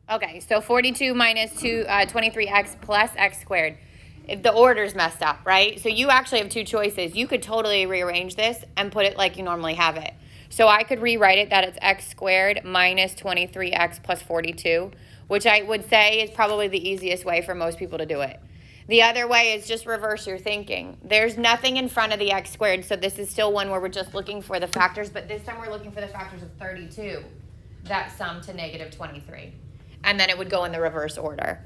Okay, so 42 minus 23x plus x squared. If the order's messed up, right? So you actually have two choices. You could totally rearrange this and put it like you normally have it. So I could rewrite it that it's x squared minus 23x plus 42, which I would say is probably the easiest way for most people to do it. The other way is just reverse your thinking. There's nothing in front of the x squared, so this is still one where we're just looking for the factors, but this time we're looking for the factors of 32 that sum to negative 23. And then it would go in the reverse order.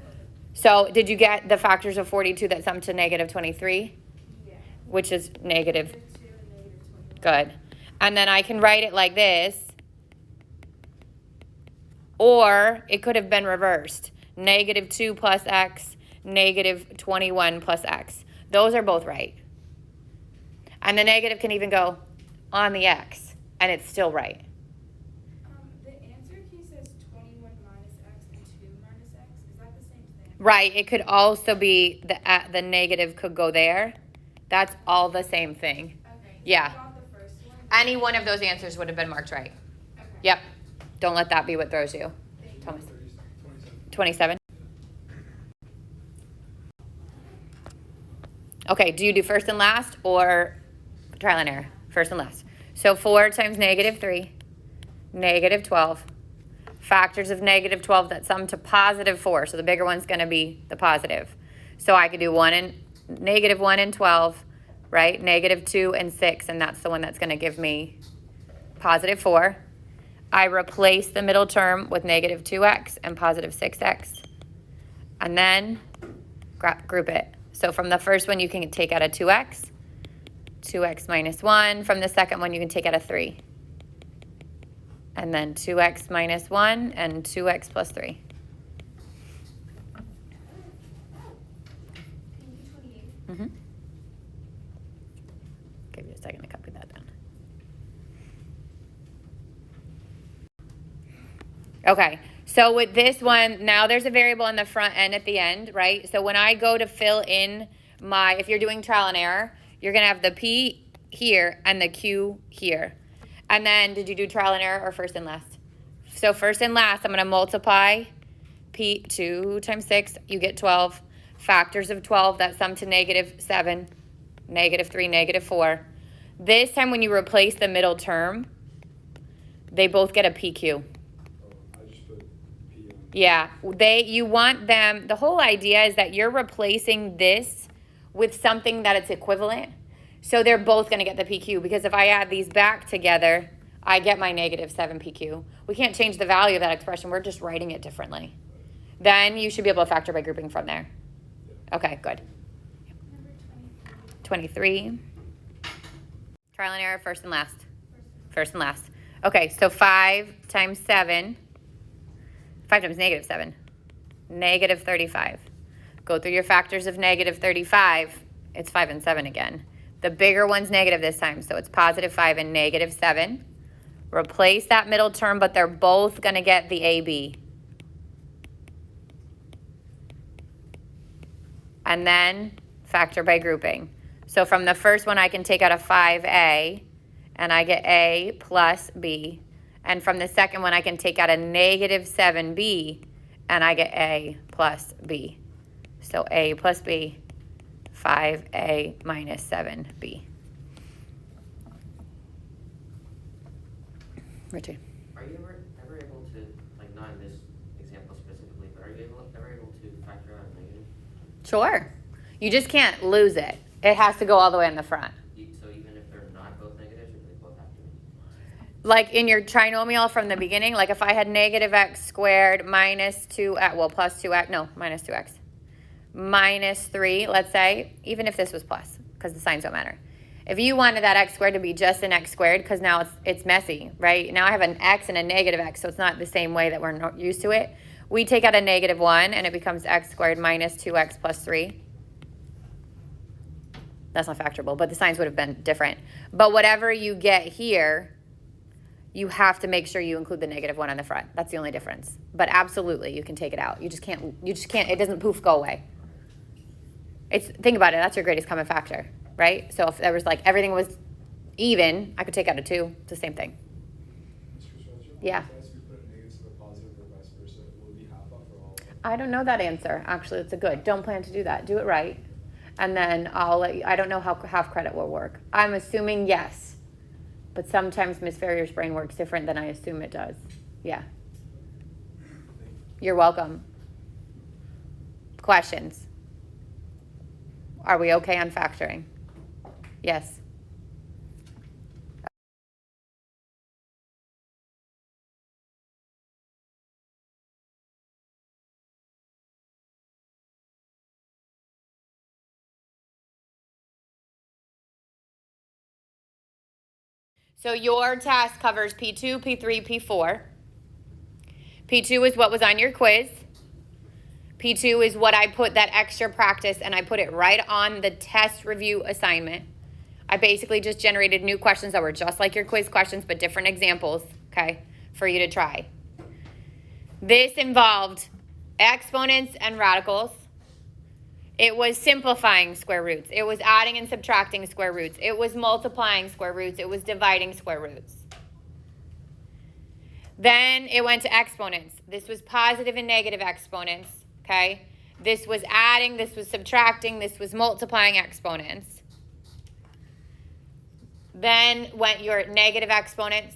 So did you get the factors of 42 that sum to negative 23? Yeah. Which is negative. Negative 2 and negative 21. Good. And then I can write it like this. Or it could have been reversed. Negative 2 plus x, negative 21 plus x. Those are both right. And the negative can even go on the x, and it's still right. The answer key says 21 minus x and 2 minus x. Is that the same thing? Right. It could also be the negative could go there. That's all the same thing. Okay. Yeah. About the first one? Any one of those answers would have been marked right. Okay. Yep. Don't let that be what throws you. Thomas. 27. Okay, do you do first and last or trial and error? First and last. So 4 times negative 3, negative 12. Factors of negative 12 that sum to positive 4. So the bigger one's going to be the positive. So I could do negative 1 and 12, right? Negative 2 and 6, and that's the one that's going to give me positive 4. I replace the middle term with negative 2x and positive 6x. And then group it. So from the first one, you can take out a 2x minus 1. From the second one, you can take out a 3. And then 2x minus 1 and 2x plus 3. Mm-hmm. Give you a second to copy that down. Okay, so with this one, now there's a variable in the front and at the end, right? So when I go to fill in if you're doing trial and error, you're going to have the P here and the Q here. And then did you do trial and error or first and last? So first and last, I'm going to multiply P2 times 6, you get 12. Factors of 12 that sum to negative 7, negative 3, negative 4. This time when you replace the middle term, they both get a PQ. Yeah, you want them, the whole idea is that you're replacing this with something that it's equivalent. So they're both going to get the PQ, because if I add these back together, I get my negative 7 PQ. We can't change the value of that expression. We're just writing it differently. Then you should be able to factor by grouping from there. Okay, good. Number 23. Trial and error, first and last. First and last. Okay, so 5 times 7. 5 times negative 7, negative 35. Go through your factors of negative 35. It's 5 and 7 again. The bigger one's negative this time, so it's positive 5 and negative 7. Replace that middle term, but they're both going to get the AB. And then factor by grouping. So from the first one, I can take out a 5A, and I get A plus B. And from the second one, I can take out a negative 7b, and I get a plus b. So a plus b, 5a minus 7b. Richard. Are you ever able to, like not in this example specifically, but are you ever able to factor out a negative? Sure. You just can't lose it. It has to go all the way in the front. So even if they're not both negatives, or do they both have to be? Like in your trinomial from the beginning, like if I had negative x squared minus 2x, well, plus 2x, no, minus 2x, minus 3, let's say, even if this was plus, because the signs don't matter. If you wanted that x squared to be just an x squared, because now it's messy, right? Now I have an x and a negative x, so it's not the same way that we're not used to it. We take out a negative 1, and it becomes x squared minus 2x plus 3. That's not factorable, but the signs would have been different. But whatever you get here, you have to make sure you include the negative 1 on the front. That's the only difference. But absolutely, you can take it out. You just can't, it doesn't poof, go away. Think about it, that's your greatest common factor, right? So if there was like, everything was even, I could take out a 2, it's the same thing. Yeah. If we put a negative to the positive or vice versa, will it be half on I don't know that answer. Actually, it's a good. Don't plan to do that. Do it right. And then I'll let you, I don't know how half credit will work. I'm assuming yes. But sometimes Miss Ferrier's brain works different than I assume it does. Yeah. You're welcome. Questions? Are we okay on factoring? Yes. So your test covers P2, P3, P4. P2 is what was on your quiz. P2 is what I put that extra practice, and I put it right on the test review assignment. I basically just generated new questions that were just like your quiz questions, but different examples, okay, for you to try. This involved exponents and radicals. It was simplifying square roots. It was adding and subtracting square roots. It was multiplying square roots. It was dividing square roots. Then it went to exponents. This was positive and negative exponents, okay? This was adding, this was subtracting, this was multiplying exponents. Then went your negative exponents.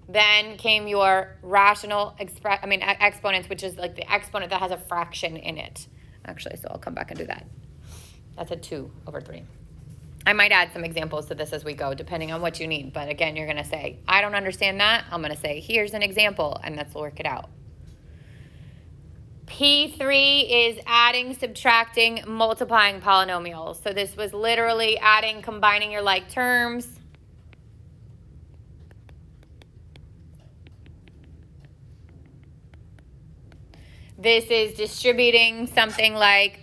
Then came your rational exponents, which is like the exponent that has a fraction in it. Actually, so I'll come back and do that. That's a 2/3. I might add some examples to this as we go, depending on what you need. But again, you're going to say, I don't understand that. I'm going to say, here's an example, and let's work it out. P3 is adding, subtracting, multiplying polynomials. So this was literally adding, combining your like terms. This is distributing something like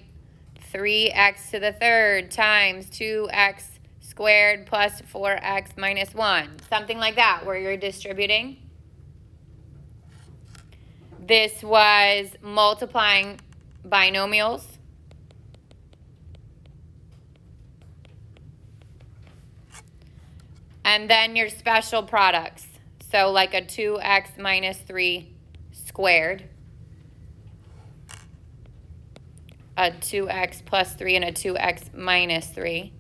3x to the third times 2x squared plus 4x minus 1. Something like that, where you're distributing. This was multiplying binomials. And then your special products. So like a 2x minus 3 squared. A 2x plus 3 and a 2x minus 3,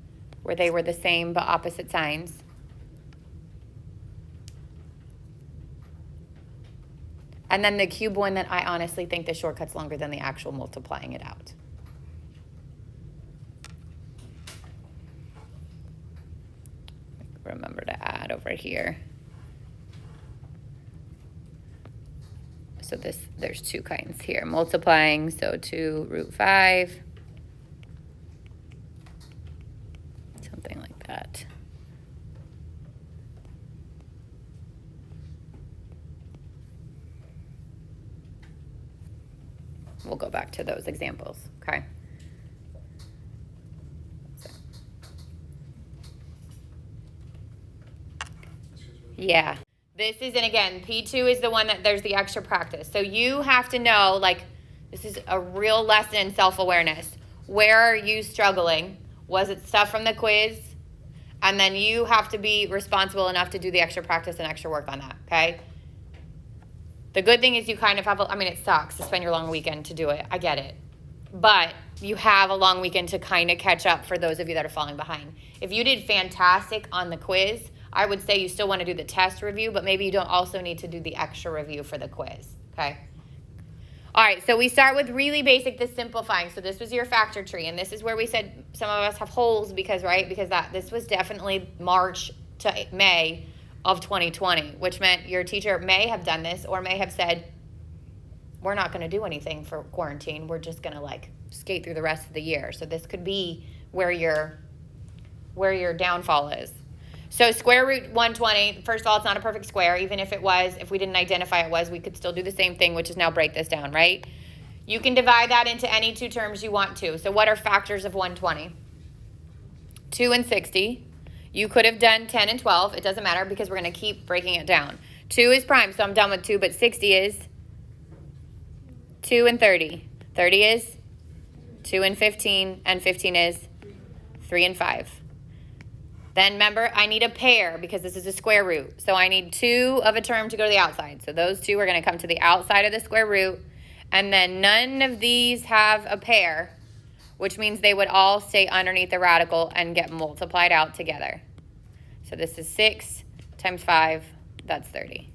where they were the same but opposite signs. And then the cube one that I honestly think the shortcut's longer than the actual multiplying it out. Remember to add over here. So there's two kinds here. Multiplying, so 2√5. Something like that. We'll go back to those examples, okay? Yeah. This is, and again, P2 is the one that there's the extra practice. So you have to know, like, this is a real lesson in self-awareness. Where are you struggling? Was it stuff from the quiz? And then you have to be responsible enough to do the extra practice and extra work on that, okay? The good thing is you kind of have, it sucks to spend your long weekend to do it. I get it. But you have a long weekend to kind of catch up for those of you that are falling behind. If you did fantastic on the quiz, I would say you still want to do the test review, but maybe you don't also need to do the extra review for the quiz, okay? All right, so we start with really basic, this simplifying. So this was your factor tree, and this is where we said some of us have holes because this was definitely March to May of 2020, which meant your teacher may have done this or may have said, we're not going to do anything for quarantine. We're just going to like skate through the rest of the year. So this could be where your downfall is. So square root 120, first of all, it's not a perfect square. Even if it was, if we didn't identify it was, we could still do the same thing, which is now break this down, right? You can divide that into any two terms you want to. So what are factors of 120? 2 and 60. You could have done 10 and 12. It doesn't matter because we're going to keep breaking it down. 2 is prime, so I'm done with 2, but 60 is 2 and 30. 30 is 2 and 15, and 15 is 3 and 5. Then remember, I need a pair because this is a square root. So I need 2 of a term to go to the outside. So those 2 are going to come to the outside of the square root. And then none of these have a pair, which means they would all stay underneath the radical and get multiplied out together. So this is 6 times 5, that's 30.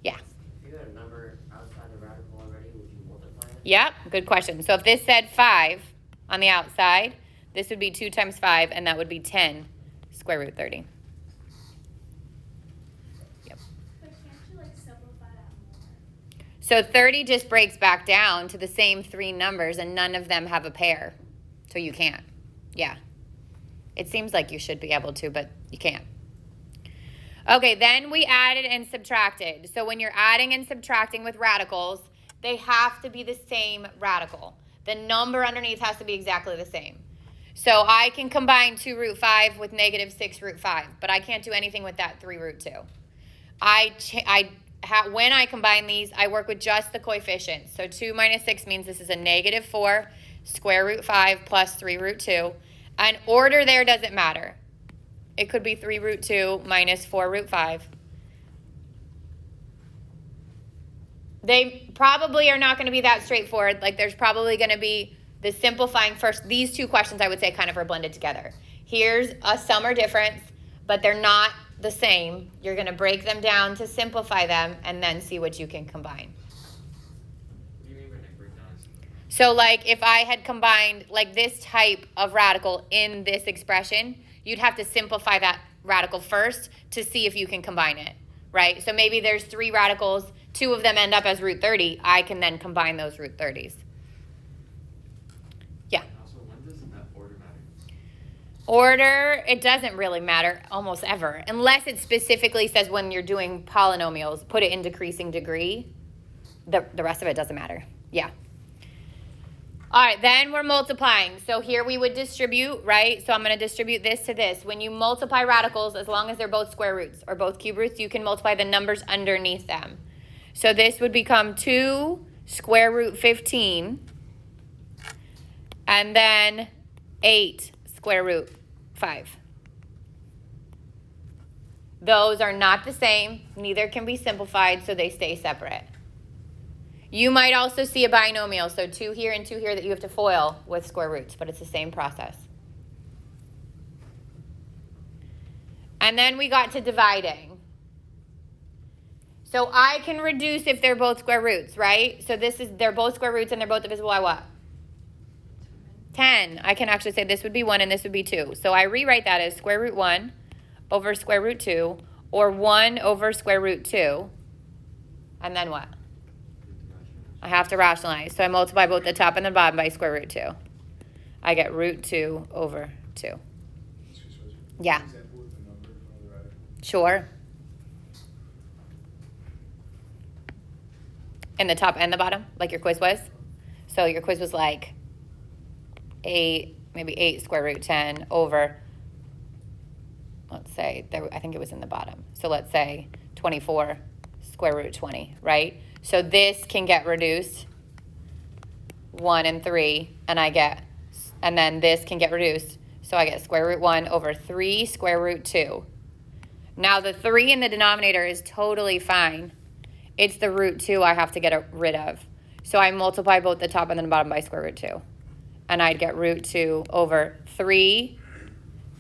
Yeah. If you had a number outside the radical already, would you multiply it? Yep, good question. So if this said 5 on the outside, this would be 2 times 5, and that would be 10 square root 30. Yep. But can't you like simplify that more? So 30 just breaks back down to the same 3 numbers, and none of them have a pair. So you can't. Yeah. It seems like you should be able to, but you can't. Okay, then we added and subtracted. So when you're adding and subtracting with radicals, they have to be the same radical. The number underneath has to be exactly the same. So I can combine 2 root 5 with negative 6 root 5, but I can't do anything with that 3 root 2. When I combine these, I work with just the coefficients. So 2 minus 6 means this is a negative 4 square root 5 plus 3 root 2. And order there doesn't matter. It could be 3 root 2 minus 4 root 5. They probably are not going to be that straightforward. Like there's probably going to be the simplifying first. These two questions I would say kind of are blended together. Here's a sum or difference, but they're not the same. You're going to break them down to simplify them and then see what you can combine. What do you mean by breakdown? So like if I had combined like this type of radical in this expression, you'd have to simplify that radical first to see if you can combine it, right? So maybe there's 3 radicals, 2 of them end up as root 30. I can then combine those root 30s. Yeah. Also, when does that order matter? Order, it doesn't really matter almost ever, unless it specifically says when you're doing polynomials, put it in decreasing degree. The rest of it doesn't matter. Yeah. All right, then we're multiplying. So here we would distribute, right? So I'm going to distribute this to this. When you multiply radicals, as long as they're both square roots or both cube roots, you can multiply the numbers underneath them. So this would become 2 square root 15, and then 8 square root 5. Those are not the same. Neither can be simplified, so they stay separate. You might also see a binomial, so 2 here and 2 here that you have to FOIL with square roots, but it's the same process. And then we got to dividing. So I can reduce if they're both square roots, right? So they're both square roots and they're both divisible by what? 10. I can actually say this would be 1 and this would be 2. So I rewrite that as square root 1 over square root 2, or 1 over square root 2. And then what? I have to rationalize. So I multiply both the top and the bottom by square root 2. I get root 2 over 2. Yeah. Sure. In the top and the bottom, like your quiz was? So your quiz was like 8, maybe 8 square root 10 over, let's say, I think it was in the bottom. So let's say 24 square root 20, right? So this can get reduced, 1 and 3, and then this can get reduced. So I get square root 1 over 3 square root 2. Now the 3 in the denominator is totally fine. It's the root 2 I have to get rid of. So I multiply both the top and the bottom by square root 2. And I'd get root 2 over 3.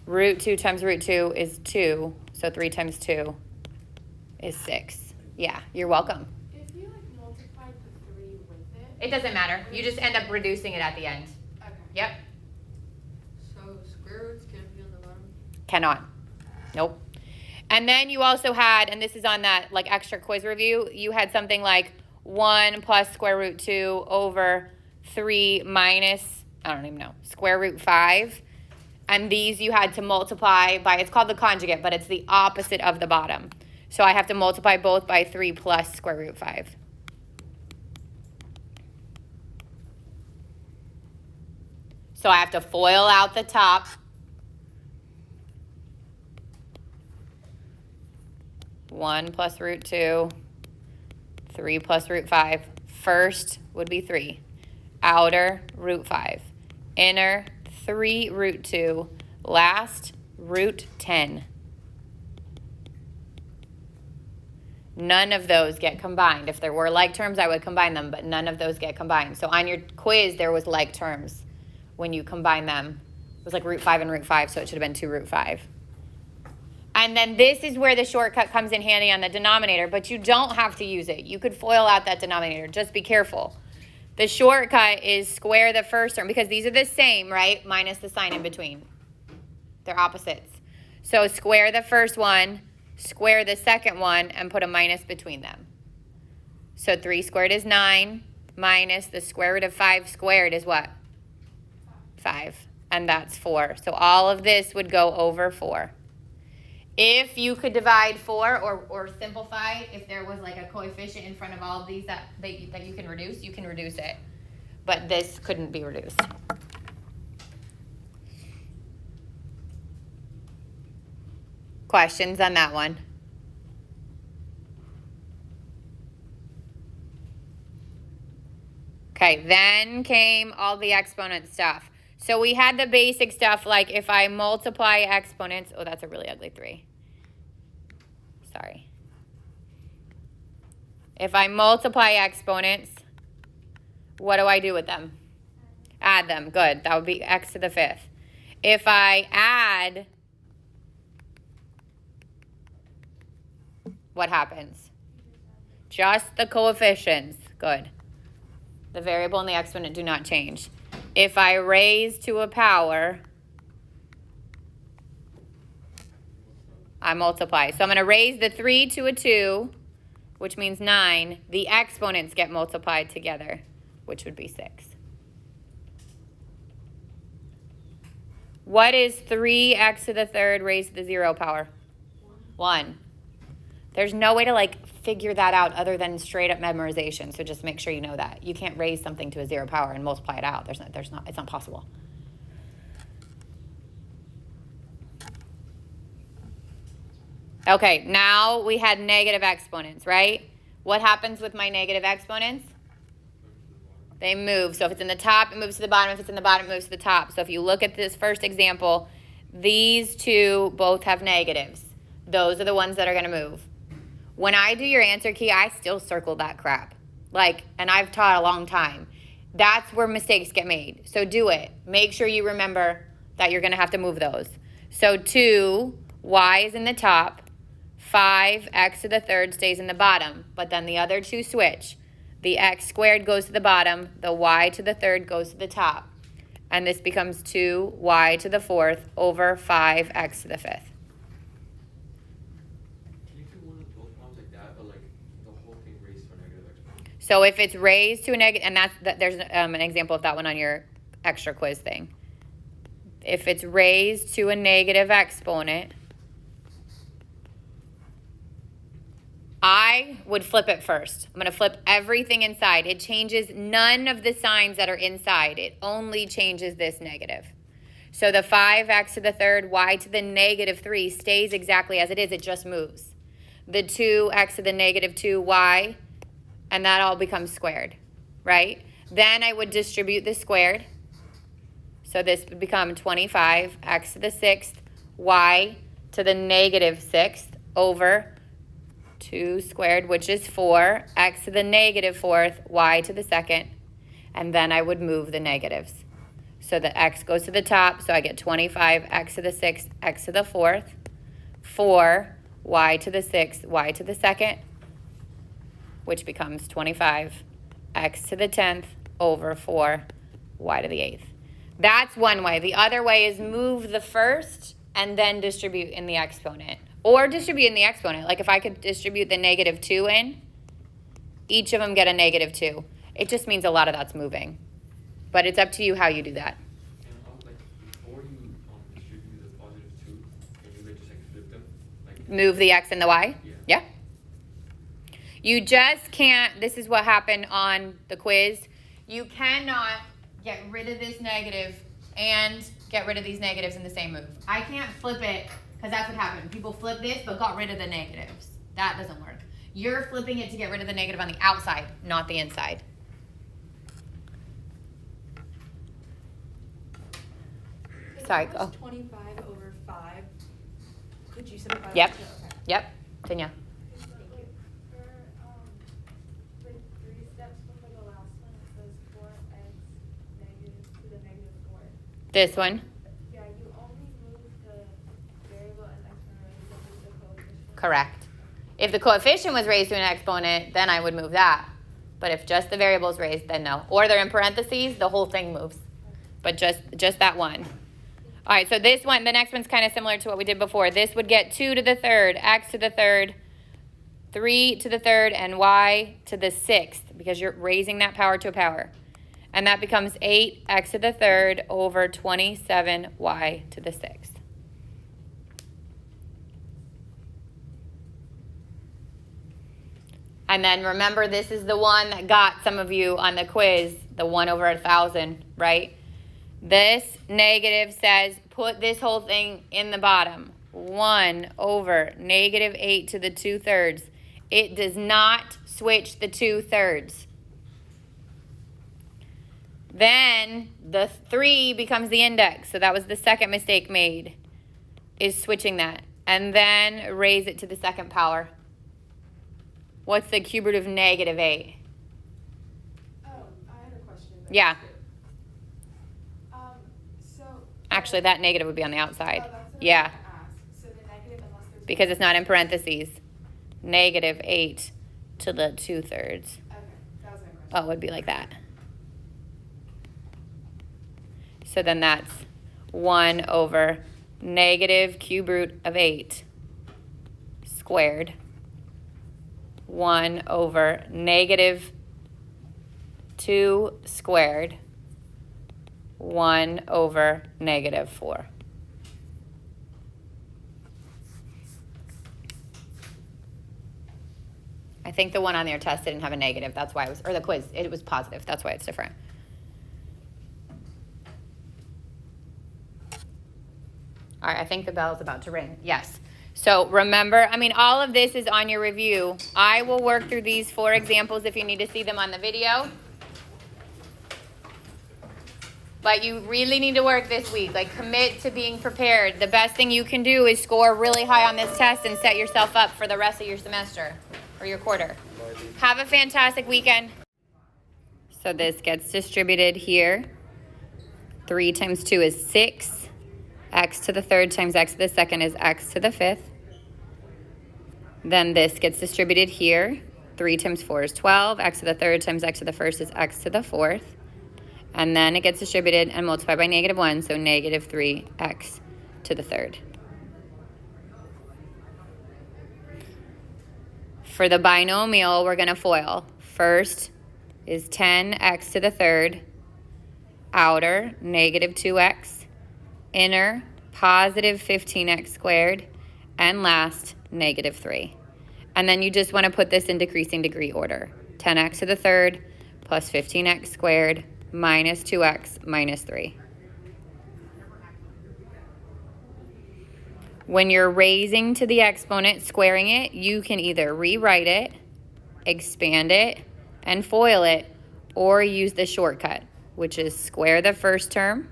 Root 2 times root 2 is 2. So 3 times 2 is 6. Yeah, you're welcome. If you like multiplied the 3 with it. It doesn't matter. You just end up reducing it at the end. Okay. Yep. So square roots can't be on the bottom? Cannot. Nope. And then you also had, and this is on that like extra quiz review, you had something like 1 plus square root 2 over 3 minus, I don't even know, square root 5. And these you had to multiply by, it's called the conjugate, but it's the opposite of the bottom. So I have to multiply both by 3 plus square root 5. So I have to FOIL out the top. One plus root 2, 3 plus root 5. First would be 3. Outer, root 5. Inner, 3 root 2. Last, root 10. None of those get combined. If there were like terms, I would combine them, but none of those get combined. So on your quiz, there was like terms when you combine them. It was like root 5 and root 5, so it should have been 2 root 5. And then this is where the shortcut comes in handy on the denominator, but you don't have to use it. You could FOIL out that denominator. Just be careful. The shortcut is square the first term, because these are the same, right? Minus the sign in between. They're opposites. So square the first one, square the second one, and put a minus between them. So 3 squared is 9, minus the square root of 5 squared is what? 5. And that's 4. So all of this would go over 4. If you could divide 4 or simplify, if there was like a coefficient in front of all of these that you can reduce it. But this couldn't be reduced. Questions on that one? Okay, then came all the exponent stuff. So we had the basic stuff like if I multiply exponents, oh, that's a really ugly 3. Sorry. If I multiply exponents, what do I do with them? Add them. Good. That would be x to the 5th. If I add, what happens? Just the coefficients. Good. The variable and the exponent do not change. If I raise to a power, I multiply. So I'm going to raise the 3 to a 2, which means 9. The exponents get multiplied together, which would be 6. What is 3x to the 3rd raised to the 0 power? 1. There's no way to like figure that out other than straight up memorization. So just make sure you know that. You can't raise something to a 0 power and multiply it out. It's not possible. Okay, now we had negative exponents, right? What happens with my negative exponents? They move. So if it's in the top, it moves to the bottom. If it's in the bottom, it moves to the top. So if you look at this first example, these two both have negatives. Those are the ones that are going to move. When I do your answer key, I still circle that crap. And I've taught a long time. That's where mistakes get made. So do it. Make sure you remember that you're going to have to move those. So 2y is in the top. 5x to the 3rd stays in the bottom. But then the other two switch. The x squared goes to the bottom. The y to the 3rd goes to the top. And this becomes 2y to the 4th over 5x to the 5th. So if it's raised to a negative, and there's an example of that one on your extra quiz thing. If it's raised to a negative exponent, I would flip it first. I'm going to flip everything inside. It changes none of the signs that are inside. It only changes this negative. So the 5x to the 3rd, y to the negative 3 stays exactly as it is. It just moves. The 2x to the negative 2y, and that all becomes squared, right? Then I would distribute the squared. So this would become 25x to the 6th, y to the negative 6th over 2 squared, which is 4, x to the negative 4th, y to the 2nd, and then I would move the negatives. So the x goes to the top, so I get 25x to the 6th, x to the 4th, 4, y to the 6th, y to the 2nd, which becomes 25 x to the 10th over 4 y to the 8th. That's one way. The other way is move the first and then distribute in the exponent. Or distribute in the exponent. Like if I could distribute the negative 2 in, each of them get a negative 2. It just means a lot of that's moving. But it's up to you how you do that. And before you distribute the positive 2, can you just flip them? Move the x and the y? Yeah. You just can't, this is what happened on the quiz. You cannot get rid of this negative and get rid of these negatives in the same move. I can't flip it, because that's what happened. People flip this, but got rid of the negatives. That doesn't work. You're flipping it to get rid of the negative on the outside, not the inside. Sorry, go. 25 over 5. Could you simplify Yep. that? Okay. Yep. Tanya. Thank you. This one, Yeah, you only move the variable and exponent, you don't move the coefficient. correct. If the coefficient was raised to an exponent, then I would move that. But if just the variable is raised, then no. Or they're in parentheses, the whole thing moves. But just that one. All right, so this one, the next one's kind of similar to what we did before. This would get 2 to the third, x to the third, 3 to the third, and y to the sixth, because you're raising that power to a power. And that becomes 8x to the third over 27y to the sixth. And then remember, this is the one that got some of you on the quiz, the 1 over 1,000, right? This negative says put this whole thing in the bottom. 1 over negative 8 to the 2/3. It does not switch the 2/3. Then the 3 becomes the index. So that was the second mistake made, is switching that. And then raise it to the second power. What's the cube root of negative 8? Oh, I had a question. Yeah. So. Actually, that negative would be on the outside. Oh, that's what Yeah. I was gonna ask. So the negative, unless there's. Because it's not in parentheses. Negative 8 to the 2/3. Okay, that was my question. Oh, it would be like that. So then that's 1 over negative cube root of 8 squared. 1 over negative 2 squared. 1 over negative 4. I think the one on your test didn't have a negative. That's why it was, or the quiz, it was positive. That's why it's different. All right, I think the bell is about to ring. Yes. So remember, I mean, all of this is on your review. I will work through these 4 examples if you need to see them on the video. But you really need to work this week. Like, commit to being prepared. The best thing you can do is score really high on this test and set yourself up for the rest of your semester or your quarter. Have a fantastic weekend. So this gets distributed here. 3 times 2 is 6. X to the third times x to the second is x to the fifth. Then this gets distributed here. 3 times 4 is 12. X to the third times x to the first is x to the fourth. And then it gets distributed and multiplied by -1, so negative 3x to the third. For the binomial, we're going to FOIL. First is 10x to the third, outer, negative 2x, inner, positive 15x squared, and last, negative 3. And then you just want to put this in decreasing degree order. 10x to the third plus 15x squared minus 2x minus 3. When you're raising to the exponent, squaring it, you can either rewrite it, expand it, and FOIL it, or use the shortcut, which is square the first term,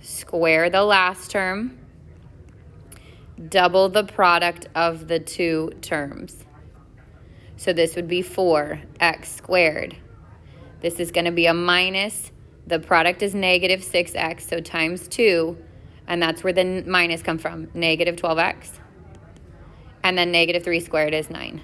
square the last term, double the product of the 2 terms. So this would be 4x squared. This is going to be a minus. The product is negative 6x, so times 2, and that's where the minus come from, negative 12x. And then negative 3 squared is 9.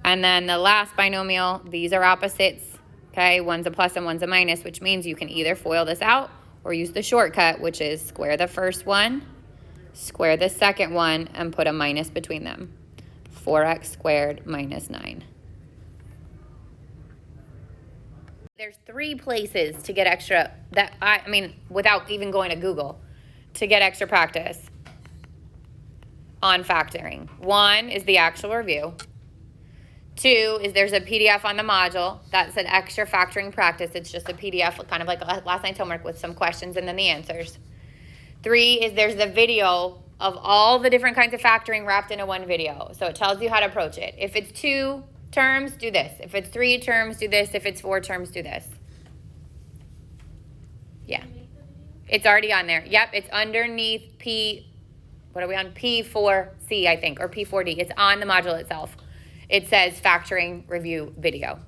And then the last binomial, these are opposites, okay? One's a plus and one's a minus, which means you can either FOIL this out or use the shortcut, which is square the first one, square the second one, and put a minus between them. 4x squared minus 9. There's 3 places to get extra, that I mean, without even going to Google, to get extra practice on factoring. 1 is the actual review. 2 is there's a PDF on the module that's an extra factoring practice. It's just a PDF, kind of like last night's homework with some questions and then the answers. 3 is there's the video of all the different kinds of factoring wrapped into one video. So it tells you how to approach it. If it's 2 terms, do this. If it's 3 terms, do this. If it's 4 terms, do this. Yeah. It's already on there. Yep, it's underneath what are we on? P4C, I think, or P4D. It's on the module itself. It says factoring review video.